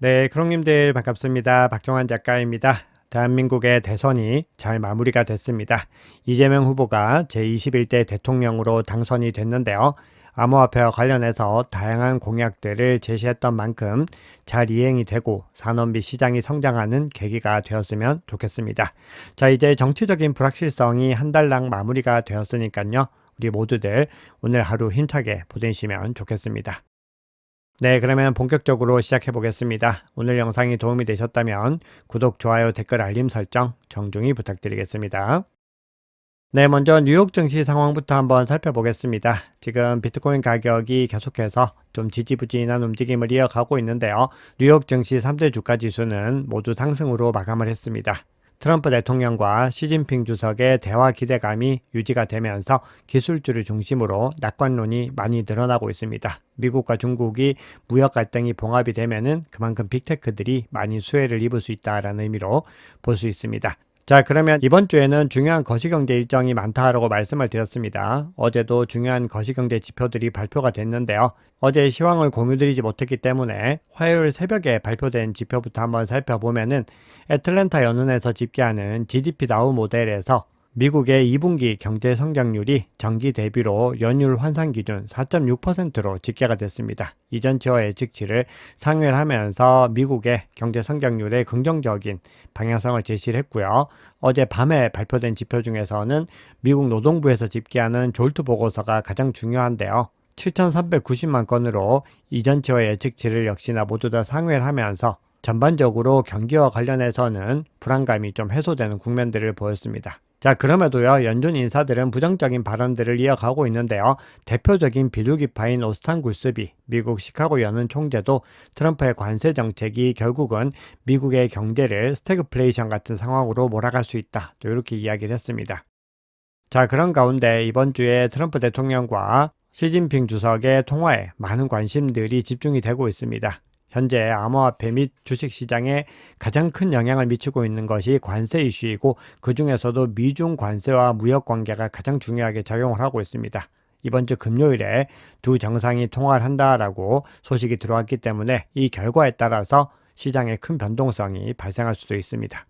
네, 크롱님들 반갑습니다. 박종환 작가입니다. 대한민국의 대선이 잘 마무리가 됐습니다. 이재명 후보가 제21대 대통령으로 당선이 됐는데요. 암호화폐와 관련해서 다양한 공약들을 제시했던 만큼 잘 이행이 되고 산업비 시장이 성장하는 계기가 되었으면 좋겠습니다. 자, 이제 정치적인 불확실성이 한 달랑 마무리가 되었으니까요. 우리 모두들 오늘 하루 힘차게 보내시면 좋겠습니다. 네, 그러면 본격적으로 시작해 보겠습니다. 오늘 영상이 도움이 되셨다면 구독, 좋아요, 댓글, 알림 설정 정중히 부탁드리겠습니다. 네, 먼저 뉴욕 증시 상황부터 한번 살펴보겠습니다. 지금 비트코인 가격이 계속해서 좀 지지부진한 움직임을 이어가고 있는데요. 뉴욕 증시 3대 주가 지수는 모두 상승으로 마감을 했습니다. 트럼프 대통령과 시진핑 주석의 대화 기대감이 유지가 되면서 기술주를 중심으로 낙관론이 많이 늘어나고 있습니다. 미국과 중국이 무역 갈등이 봉합이 되면은 그만큼 빅테크들이 많이 수혜를 입을 수 있다라는 의미로 볼 수 있습니다. 자, 그러면 이번 주에는 중요한 거시경제 일정이 많다라고 말씀을 드렸습니다. 어제도 중요한 거시경제 지표들이 발표가 됐는데요. 어제 시황을 공유드리지 못했기 때문에 화요일 새벽에 발표된 지표부터 한번 살펴보면은 애틀랜타 연은에서 집계하는 GDP 다우 모델에서 미국의 2분기 경제 성장률이 전기 대비로 연율 환산 기준 4.6%로 집계가 됐습니다. 이전치와 예측치를 상회를 하면서 미국의 경제 성장률의 긍정적인 방향성을 제시를 했고요. 어제 밤에 발표된 지표 중에서는 미국 노동부에서 집계하는 졸트 보고서가 가장 중요한데요. 7,390만 건으로 이전치와 예측치를 역시나 모두 다 상회를 하면서 전반적으로 경기와 관련해서는 불안감이 좀 해소되는 국면들을 보였습니다. 자, 그럼에도요, 연준 인사들은 부정적인 발언들을 이어가고 있는데요. 대표적인 비둘기파인 오스탄 굴스비 미국 시카고 연은 총재도 트럼프의 관세 정책이 결국은 미국의 경제를 스태그플레이션 같은 상황으로 몰아갈 수 있다. 또 이렇게 이야기를 했습니다. 자, 그런 가운데 이번 주에 트럼프 대통령과 시진핑 주석의 통화에 많은 관심들이 집중이 되고 있습니다. 현재 암호화폐 및 주식시장에 가장 큰 영향을 미치고 있는 것이 관세 이슈이고 그 중에서도 미중 관세와 무역 관계가 가장 중요하게 작용을 하고 있습니다. 이번 주 금요일에 두 정상이 통화를 한다라고 소식이 들어왔기 때문에 이 결과에 따라서 시장에 큰 변동성이 발생할 수도 있습니다.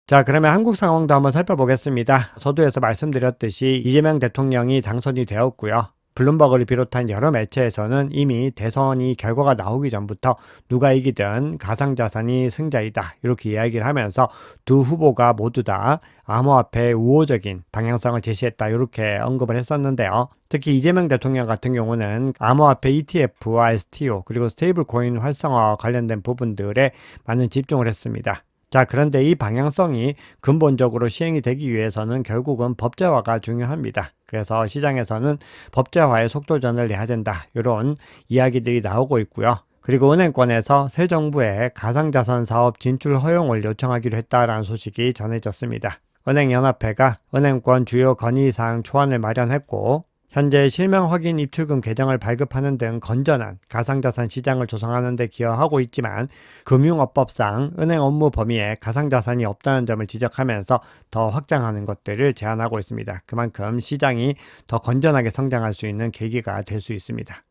자, 그러면 한국 상황도 한번 살펴보겠습니다. 서두에서 말씀드렸듯이 이재명 대통령이 당선이 되었고요. 블룸버그를 비롯한 여러 매체에서는 이미 대선이 결과가 나오기 전부터 누가 이기든 가상자산이 승자이다 이렇게 이야기를 하면서 두 후보가 모두 다 암호화폐의 우호적인 방향성을 제시했다 이렇게 언급을 했었는데요. 특히 이재명 대통령 같은 경우는 암호화폐 ETF와 STO 그리고 스테이블 코인 활성화와 관련된 부분들에 많은 집중을 했습니다. 자, 그런데 이 방향성이 근본적으로 시행이 되기 위해서는 결국은 법제화가 중요합니다. 그래서 시장에서는 법제화의 속도전을 내야 된다. 이런 이야기들이 나오고 있고요. 그리고 은행권에서 새 정부에 가상자산 사업 진출 허용을 요청하기로 했다라는 소식이 전해졌습니다. 은행연합회가 은행권 주요 건의사항 초안을 마련했고 현재 실명 확인 입출금 계정을 발급하는 등 건전한 가상자산 시장을 조성하는 데 기여하고 있지만 금융업법상 은행 업무 범위에 가상자산이 없다는 점을 지적하면서 더 확장하는 것들을 제안하고 있습니다. 그만큼 시장이 더 건전하게 성장할 수 있는 계기가 될 수 있습니다.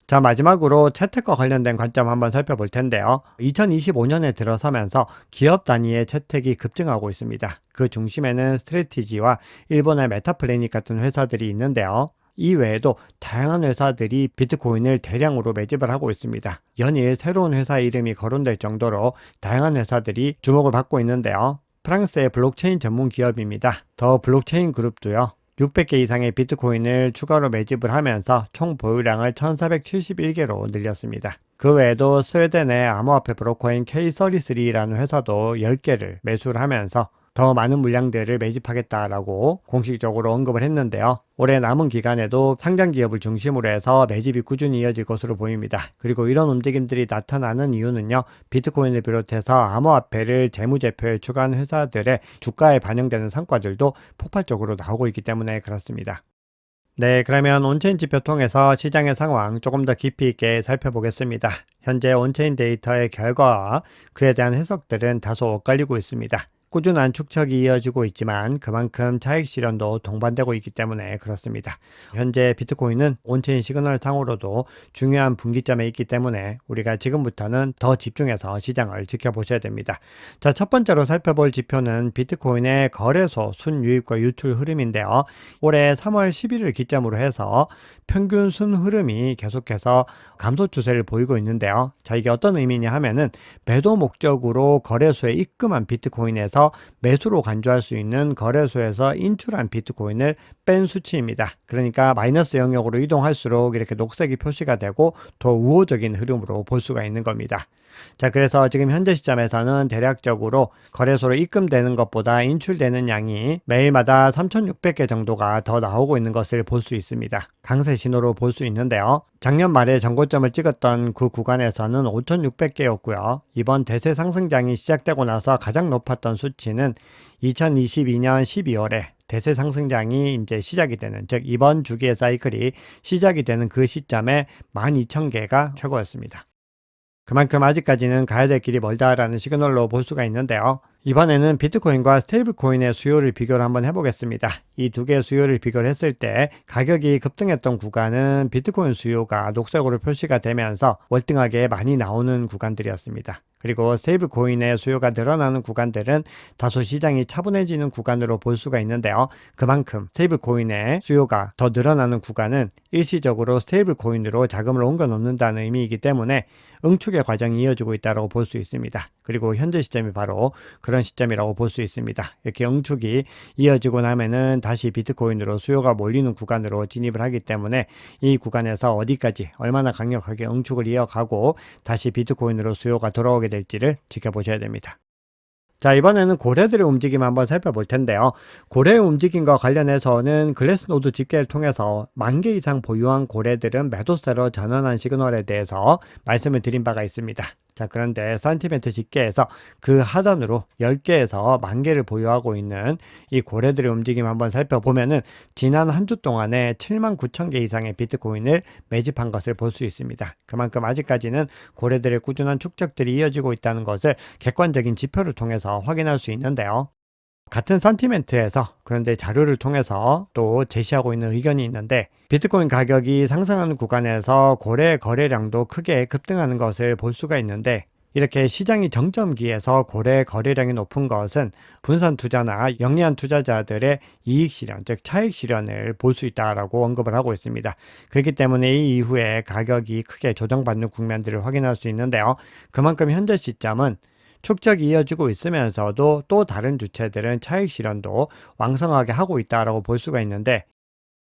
자, 마지막으로 채택과 관련된 관점 한번 살펴볼 텐데요. 2025년에 들어서면서 기업 단위의 채택이 급증하고 있습니다. 그 중심에는 스트레티지와 일본의 메타플래닛 같은 회사들이 있는데요. 이 외에도 다양한 회사들이 비트코인을 대량으로 매집을 하고 있습니다. 연일 새로운 회사 이름이 거론될 정도로 다양한 회사들이 주목을 받고 있는데요. 프랑스의 블록체인 전문 기업입니다. 더 블록체인 그룹도요. 600개 이상의 비트코인을 추가로 매집을 하면서 총 보유량을 1471개로 늘렸습니다. 그 외에도 스웨덴의 암호화폐 브로커인 K33라는 회사도 10개를 매수를 하면서 더 많은 물량들을 매집하겠다라고 공식적으로 언급을 했는데요. 올해 남은 기간에도 상장 기업을 중심으로 해서 매집이 꾸준히 이어질 것으로 보입니다. 그리고 이런 움직임들이 나타나는 이유는요. 비트코인을 비롯해서 암호화폐를 재무제표에 추가한 회사들의 주가에 반영되는 성과들도 폭발적으로 나오고 있기 때문에 그렇습니다. 네, 그러면 온체인 지표 통해서 시장의 상황 조금 더 깊이 있게 살펴보겠습니다. 현재 온체인 데이터의 결과와 그에 대한 해석들은 다소 엇갈리고 있습니다. 꾸준한 축적이 이어지고 있지만 그만큼 차익 실현도 동반되고 있기 때문에 그렇습니다. 현재 비트코인은 온체인 시그널 상으로도 중요한 분기점에 있기 때문에 우리가 지금부터는 더 집중해서 시장을 지켜보셔야 됩니다. 자, 첫 번째로 살펴볼 지표는 비트코인의 거래소 순유입과 유출 흐름인데요. 올해 3월 10일을 기점으로 해서 평균 순 흐름이 계속해서 감소 추세를 보이고 있는데요. 자, 이게 어떤 의미냐 하면은 매도 목적으로 거래소에 입금한 비트코인에서 매수로 간주할 수 있는 거래소에서 인출한 비트코인을 뺀 수치입니다. 그러니까 마이너스 영역으로 이동할수록 이렇게 녹색이 표시가 되고 더 우호적인 흐름으로 볼 수가 있는 겁니다. 자, 그래서 지금 현재 시점에서는 대략적으로 거래소로 입금되는 것보다 인출되는 양이 매일마다 3,600개 정도가 더 나오고 있는 것을 볼 수 있습니다. 강세 신호로 볼 수 있는데요. 작년 말에 전고점을 찍었던 그 구간에서는 5,600개였고요. 이번 대세 상승장이 시작되고 나서 가장 높았던 수치는 2022년 12월에 대세 상승장이 이제 시작이 되는, 즉 이번 주기의 사이클이 시작이 되는 그 시점에 12,000개가 최고였습니다. 그만큼 아직까지는 가야 될 길이 멀다라는 시그널로 볼 수가 있는데요. 이번에는 비트코인과 스테이블코인의 수요를 비교를 한번 해보겠습니다. 이 두 개의 수요를 비교를 했을 때 가격이 급등했던 구간은 비트코인 수요가 녹색으로 표시가 되면서 월등하게 많이 나오는 구간들이었습니다. 그리고 스테이블코인의 수요가 늘어나는 구간들은 다소 시장이 차분해지는 구간으로 볼 수가 있는데요. 그만큼 스테이블코인의 수요가 더 늘어나는 구간은 일시적으로 스테이블코인으로 자금을 옮겨 놓는다는 의미이기 때문에 응축의 과정이 이어지고 있다고 볼 수 있습니다. 그리고 현재 시점이 바로 그런 시점이라고 볼 수 있습니다. 이렇게 응축이 이어지고 나면은 다시 비트코인으로 수요가 몰리는 구간으로 진입을 하기 때문에 이 구간에서 어디까지 얼마나 강력하게 응축을 이어가고 다시 비트코인으로 수요가 돌아오게 될지를 지켜보셔야 됩니다. 자, 이번에는 고래들의 움직임 한번 살펴볼 텐데요. 고래의 움직임과 관련해서는 글래스노드 집계를 통해서 10,000개 이상 보유한 고래들은 매도세로 전환한 시그널에 대해서 말씀을 드린 바가 있습니다. 자, 그런데 센티멘트 집계에서 그 하단으로 10개에서 10,000개를 보유하고 있는 이 고래들의 움직임 한번 살펴보면은 지난 한 주 동안에 79,000개 이상의 비트코인을 매집한 것을 볼 수 있습니다. 그만큼 아직까지는 고래들의 꾸준한 축적들이 이어지고 있다는 것을 객관적인 지표를 통해서 확인할 수 있는데요. 같은 센티멘트에서 그런데 자료를 통해서 또 제시하고 있는 의견이 있는데, 비트코인 가격이 상승하는 구간에서 고래 거래량도 크게 급등하는 것을 볼 수가 있는데, 이렇게 시장이 정점기에서 고래 거래량이 높은 것은 분산 투자나 영리한 투자자들의 이익 실현, 즉 차익 실현을 볼 수 있다라고 언급을 하고 있습니다. 그렇기 때문에 이 이후에 가격이 크게 조정받는 국면들을 확인할 수 있는데요. 그만큼 현재 시점은 축적이 이어지고 있으면서도 또 다른 주체들은 차익 실현도 왕성하게 하고 있다고 볼 수가 있는데,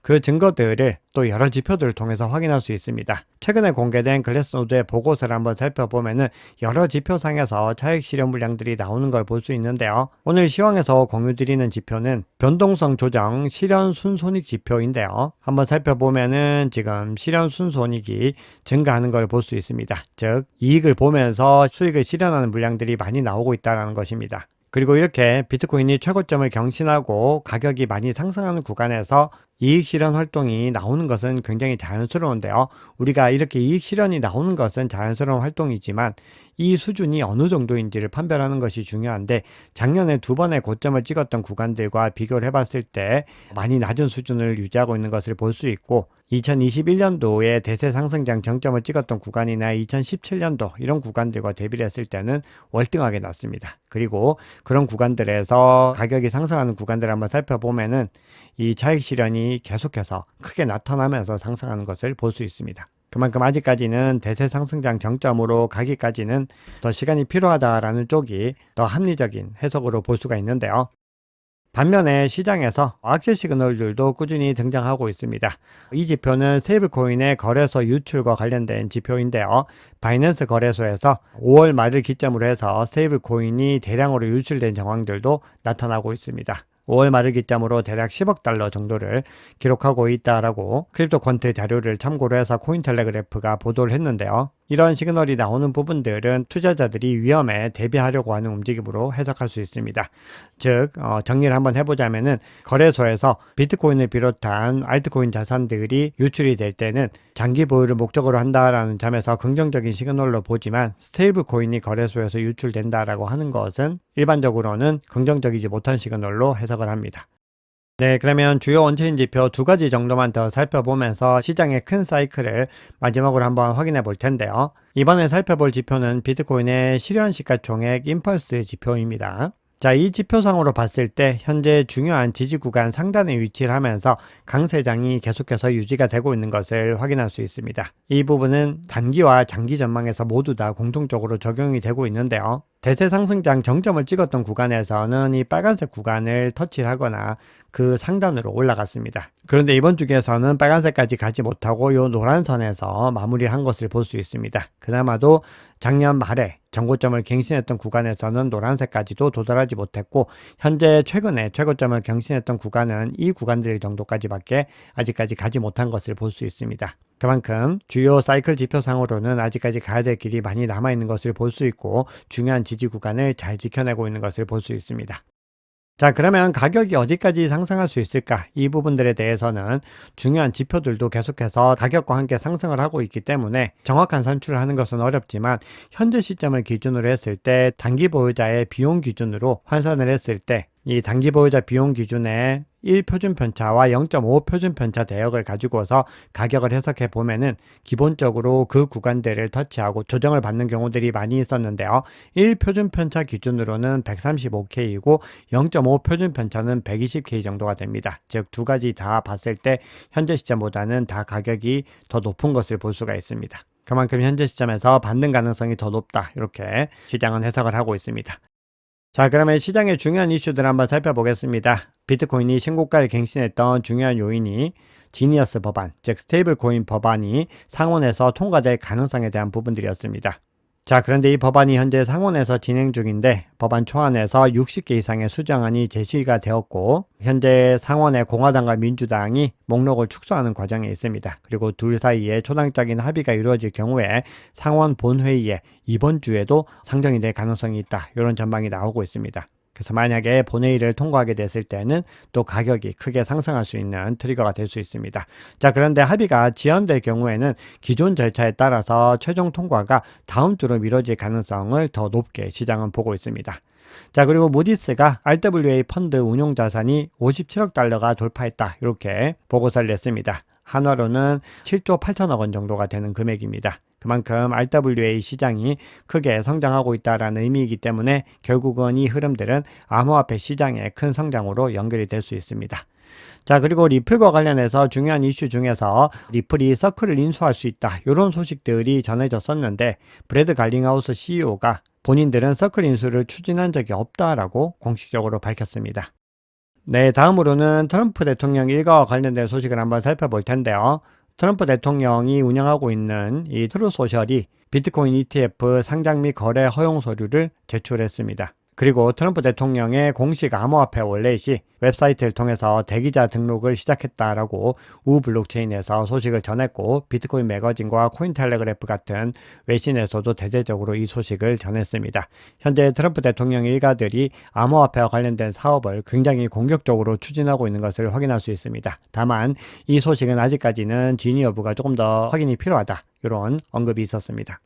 그 증거들을 또 여러 지표들을 통해서 확인할 수 있습니다. 최근에 공개된 글래스노드의 보고서를 한번 살펴보면은 여러 지표상에서 차익 실현 물량들이 나오는 걸 볼 수 있는데요. 오늘 시황에서 공유드리는 지표는 변동성 조정 실현 순손익 지표인데요. 한번 살펴보면은 지금 실현 순손익이 증가하는 걸 볼 수 있습니다. 즉 이익을 보면서 수익을 실현하는 물량들이 많이 나오고 있다는 것입니다. 그리고 이렇게 비트코인이 최고점을 경신하고 가격이 많이 상승하는 구간에서 이익 실현 활동이 나오는 것은 굉장히 자연스러운데요. 우리가 이렇게 이익 실현이 나오는 것은 자연스러운 활동이지만 이 수준이 어느 정도인지를 판별하는 것이 중요한데, 작년에 2번의 고점을 찍었던 구간들과 비교를 해봤을 때 많이 낮은 수준을 유지하고 있는 것을 볼 수 있고, 2021년도에 대세 상승장 정점을 찍었던 구간이나 2017년도 이런 구간들과 대비를 했을 때는 월등하게 낮습니다. 그리고 그런 구간들에서 가격이 상승하는 구간들을 한번 살펴보면은 이 차익 실현이 계속해서 크게 나타나면서 상승하는 것을 볼 수 있습니다. 그만큼 아직까지는 대세 상승장 정점으로 가기까지는 더 시간이 필요하다라는 쪽이 더 합리적인 해석으로 볼 수가 있는데요. 반면에 시장에서 악재 시그널들도 꾸준히 등장하고 있습니다. 이 지표는 스테이블코인의 거래소 유출과 관련된 지표인데요. 바이낸스 거래소에서 5월 말을 기점으로 해서 스테이블코인이 대량으로 유출된 정황들도 나타나고 있습니다. 5월 말을 기점으로 대략 10억 달러 정도를 기록하고 있다라고 크립토 퀀트 자료를 참고로 해서 코인텔레그래프가 보도를 했는데요. 이런 시그널이 나오는 부분들은 투자자들이 위험에 대비하려고 하는 움직임으로 해석할 수 있습니다. 즉 정리를 한번 해보자면은 거래소에서 비트코인을 비롯한 알트코인 자산들이 유출이 될 때는 장기 보유를 목적으로 한다라는 점에서 긍정적인 시그널로 보지만 스테이블 코인이 거래소에서 유출된다라고 하는 것은 일반적으로는 긍정적이지 못한 시그널로 해석을 합니다. 네, 그러면 주요 온체인 지표 두 가지 정도만 더 살펴보면서 시장의 큰 사이클을 마지막으로 한번 확인해 볼 텐데요. 이번에 살펴볼 지표는 비트코인의 실현 시가총액 임펄스 지표입니다. 자, 이 지표상으로 봤을 때 현재 중요한 지지 구간 상단에 위치를 하면서 강세장이 계속해서 유지가 되고 있는 것을 확인할 수 있습니다. 이 부분은 단기와 장기 전망에서 모두 다 공통적으로 적용이 되고 있는데요. 대세 상승장 정점을 찍었던 구간에서는 이 빨간색 구간을 터치를 하거나 그 상단으로 올라갔습니다. 그런데 이번 주에서는 빨간색까지 가지 못하고 이 노란 선에서 마무리한 것을 볼 수 있습니다. 그나마도 작년 말에 전고점을 갱신했던 구간에서는 노란색까지도 도달하지 못했고 현재 최근에 최고점을 경신했던 구간은 이 구간들 정도까지밖에 아직까지 가지 못한 것을 볼 수 있습니다. 그만큼 주요 사이클 지표상으로는 아직까지 가야 될 길이 많이 남아있는 것을 볼 수 있고 중요한 지지 구간을 잘 지켜내고 있는 것을 볼 수 있습니다. 자, 그러면 가격이 어디까지 상승할 수 있을까? 이 부분들에 대해서는 중요한 지표들도 계속해서 가격과 함께 상승을 하고 있기 때문에 정확한 산출을 하는 것은 어렵지만 현재 시점을 기준으로 했을 때 단기 보유자의 비용 기준으로 환산을 했을 때 이 단기 보유자 비용 기준의 1표준 편차와 0.5 표준 편차 대역을 가지고서 가격을 해석해 보면은 기본적으로 그 구간들을 터치하고 조정을 받는 경우들이 많이 있었는데요. 1표준 편차 기준으로는 135K이고 0.5 표준 편차는 120K 정도가 됩니다. 즉 두 가지 다 봤을 때 현재 시점보다는 다 가격이 더 높은 것을 볼 수가 있습니다. 그만큼 현재 시점에서 받는 가능성이 더 높다. 이렇게 시장은 해석을 하고 있습니다. 자, 그러면 시장의 중요한 이슈들 한번 살펴보겠습니다. 비트코인이 신고가를 갱신했던 중요한 요인이 지니어스 법안, 즉 스테이블 코인 법안이 상원에서 통과될 가능성에 대한 부분들이었습니다. 자, 그런데 이 법안이 현재 상원에서 진행 중인데 법안 초안에서 60개 이상의 수정안이 제시가 되었고 현재 상원의 공화당과 민주당이 목록을 축소하는 과정에 있습니다. 그리고 둘 사이에 초당적인 합의가 이루어질 경우에 상원 본회의에 이번 주에도 상정이 될 가능성이 있다. 이런 전망이 나오고 있습니다. 그래서 만약에 본회의를 통과하게 됐을 때는 또 가격이 크게 상승할 수 있는 트리거가 될 수 있습니다. 자, 그런데 합의가 지연될 경우에는 기존 절차에 따라서 최종 통과가 다음 주로 미뤄질 가능성을 더 높게 시장은 보고 있습니다. 자, 그리고 무디스가 RWA 펀드 운용 자산이 57억 달러가 돌파했다. 이렇게 보고서를 냈습니다. 한화로는 7조 8천억 원 정도가 되는 금액입니다. 그만큼 RWA 시장이 크게 성장하고 있다는 의미이기 때문에 결국은 이 흐름들은 암호화폐 시장의 큰 성장으로 연결이 될 수 있습니다. 자, 그리고 리플과 관련해서 중요한 이슈 중에서 리플이 서클을 인수할 수 있다. 이런 소식들이 전해졌었는데 브래드 갈링하우스 CEO가 본인들은 서클 인수를 추진한 적이 없다라고 공식적으로 밝혔습니다. 네, 다음으로는 트럼프 대통령 일가와 관련된 소식을 한번 살펴볼 텐데요. 트럼프 대통령이 운영하고 있는 이 트루소셜이 비트코인 ETF 상장 및 거래 허용 서류를 제출했습니다. 그리고 트럼프 대통령의 공식 암호화폐 월렛이 웹사이트를 통해서 대기자 등록을 시작했다라고 우 블록체인에서 소식을 전했고 비트코인 매거진과 코인텔레그래프 같은 외신에서도 대대적으로 이 소식을 전했습니다. 현재 트럼프 대통령 일가들이 암호화폐와 관련된 사업을 굉장히 공격적으로 추진하고 있는 것을 확인할 수 있습니다. 다만 이 소식은 아직까지는 진위 여부가 조금 더 확인이 필요하다. 이런 언급이 있었습니다.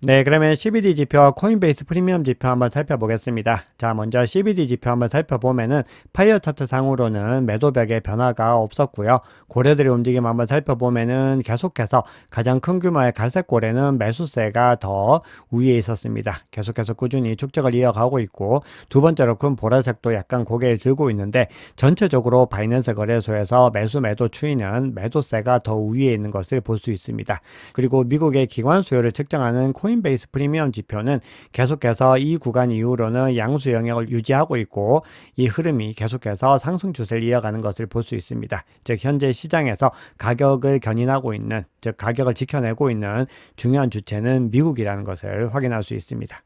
네, 그러면 CBD 지표와 코인베이스 프리미엄 지표 한번 살펴보겠습니다. 자, 먼저 CBD 지표 한번 살펴보면은 파이어 차트 상으로는 매도벽에 변화가 없었고요. 고래들의 움직임 한번 살펴보면은 계속해서 가장 큰 규모의 갈색 고래는 매수세가 더 우위에 있었습니다. 계속해서 꾸준히 축적을 이어가고 있고 두 번째로 큰 보라색도 약간 고개를 들고 있는데 전체적으로 바이낸스 거래소에서 매수 매도 추이는 매도세가 더 우위에 있는 것을 볼 수 있습니다. 그리고 미국의 기관 수요를 측정하는 코인베이스 프리미엄 지표는 계속해서 이 구간 이후로는 양수 영역을 유지하고 있고 이 흐름이 계속해서 상승 추세를 이어가는 것을 볼 수 있습니다. 즉 현재 시장에서 가격을 견인하고 있는, 즉 가격을 지켜내고 있는 중요한 주체는 미국이라는 것을 확인할 수 있습니다.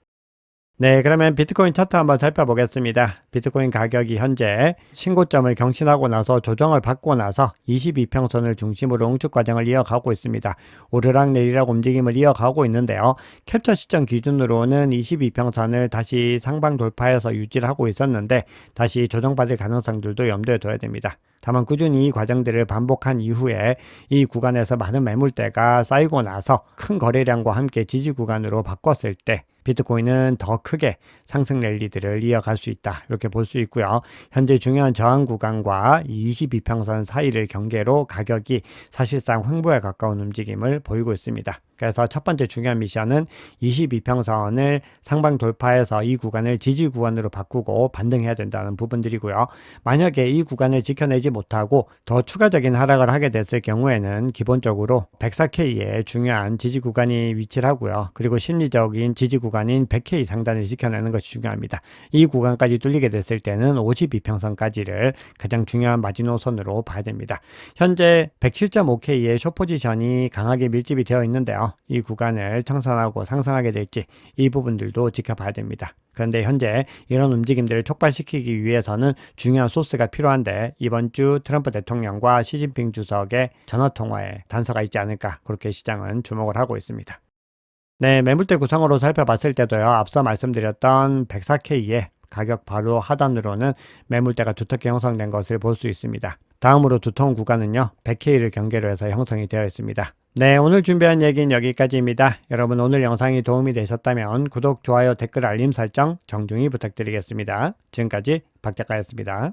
네, 그러면 비트코인 차트 한번 살펴보겠습니다. 비트코인 가격이 현재 신고점을 경신하고 나서 조정을 받고 나서 22평선을 중심으로 응축 과정을 이어가고 있습니다. 오르락내리락 움직임을 이어가고 있는데요. 캡처 시점 기준으로는 22평선을 다시 상방 돌파해서 유지를 하고 있었는데 다시 조정받을 가능성들도 염두에 둬야 됩니다. 다만 꾸준히 이 과정들을 반복한 이후에 이 구간에서 많은 매물대가 쌓이고 나서 큰 거래량과 함께 지지 구간으로 바꿨을 때 비트코인은 더 크게 상승 랠리들을 이어갈 수 있다. 이렇게 볼 수 있고요. 현재 중요한 저항 구간과 22평선 사이를 경계로 가격이 사실상 횡보에 가까운 움직임을 보이고 있습니다. 그래서 첫 번째 중요한 미션은 22평선을 상방 돌파해서 이 구간을 지지 구간으로 바꾸고 반등해야 된다는 부분들이고요. 만약에 이 구간을 지켜내지 못하고 더 추가적인 하락을 하게 됐을 경우에는 기본적으로 104K의 중요한 지지 구간이 위치를 하고요. 그리고 심리적인 지지 구간인 100K 상단을 지켜내는 것이 중요합니다. 이 구간까지 뚫리게 됐을 때는 52평선까지를 가장 중요한 마지노선으로 봐야 됩니다. 현재 107.5K의 숏포지션이 강하게 밀집이 되어 있는데요. 이 구간을 청산하고 상승하게 될지 이 부분들도 지켜봐야 됩니다. 그런데 현재 이런 움직임들을 촉발시키기 위해서는 중요한 소스가 필요한데 이번 주 트럼프 대통령과 시진핑 주석의 전화통화에 단서가 있지 않을까 그렇게 시장은 주목을 하고 있습니다. 네, 매물대 구성으로 살펴봤을 때도요. 앞서 말씀드렸던 104K의 가격 바로 하단으로는 매물대가 두텁게 형성된 것을 볼 수 있습니다. 다음으로 두터운 구간은요. 100K를 경계로 해서 형성이 되어 있습니다. 네, 오늘 준비한 얘기는 여기까지입니다. 여러분 오늘 영상이 도움이 되셨다면 구독, 좋아요, 댓글, 알림 설정 정중히 부탁드리겠습니다. 지금까지 박 작가였습니다.